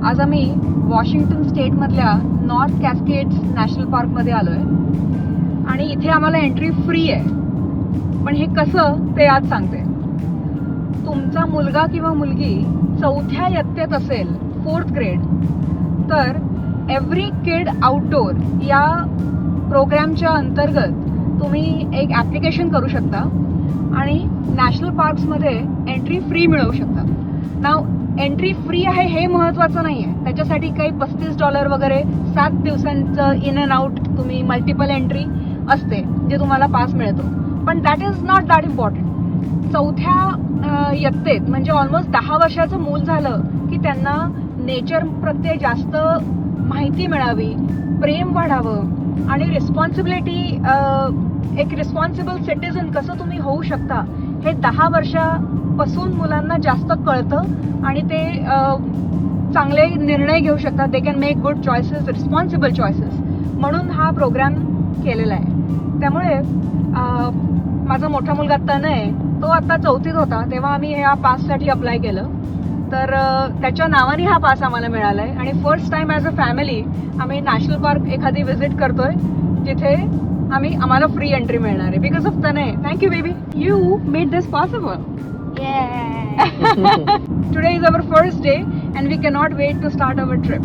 आज आम्ही Washington स्टेटमधल्या north कॅस्केड्स national पार्कमध्ये आलो आहे आणि इथे आम्हाला एंट्री फ्री आहे. पण हे कसं ते आज सांगते. तुमचा मुलगा किंवा मुलगी 4थ्या इयत्तेत असेल, 4th ग्रेड, तर एव्हरी किड आउटडोर या प्रोग्रॅमच्या अंतर्गत तुम्ही एक ॲप्लिकेशन करू शकता आणि नॅशनल पार्क्समध्ये एंट्री फ्री मिळवू शकता. नाव एंट्री फ्री आहे हे महत्त्वाचं नाही आहे. त्याच्यासाठी काही $35 वगैरे 7 दिवसांचं इन अँड आउट तुम्ही मल्टिपल एंट्री असते जे तुम्हाला पास मिळतो. पण that is not that important. 4थ्या इयत्तेत म्हणजे ऑलमोस्ट 10 वर्षाचं मूल झालं की त्यांना नेचर प्रत्ये जास्त माहिती मिळावी, प्रेम वाढावं आणि रिस्पॉन्सिबिलिटी, एक रिस्पॉन्सिबल सिटिझन कसं तुम्ही होऊ शकता हे 10 वर्षापासून मुलांना जास्त कळतं आणि ते चांगले निर्णय घेऊ शकतात. They can make good choices, responsible choices. म्हणून हा प्रोग्राम केलेला आहे. त्यामुळे माझा मोठा मुलगा तनय, तो आता 4थीत होता तेव्हा आम्ही ह्या पाससाठी अप्लाय केलं. तर त्याच्या नावाने हा पास आम्हाला मिळाला आहे आणि first time as a family आम्ही नॅशनल पार्क एखादी व्हिजिट करतोय जिथे आम्हाला फ्री एंट्री मिळणार आहे because of Tanay. Thank you baby, you made this possible. Today is our first day and we cannot wait to start our trip.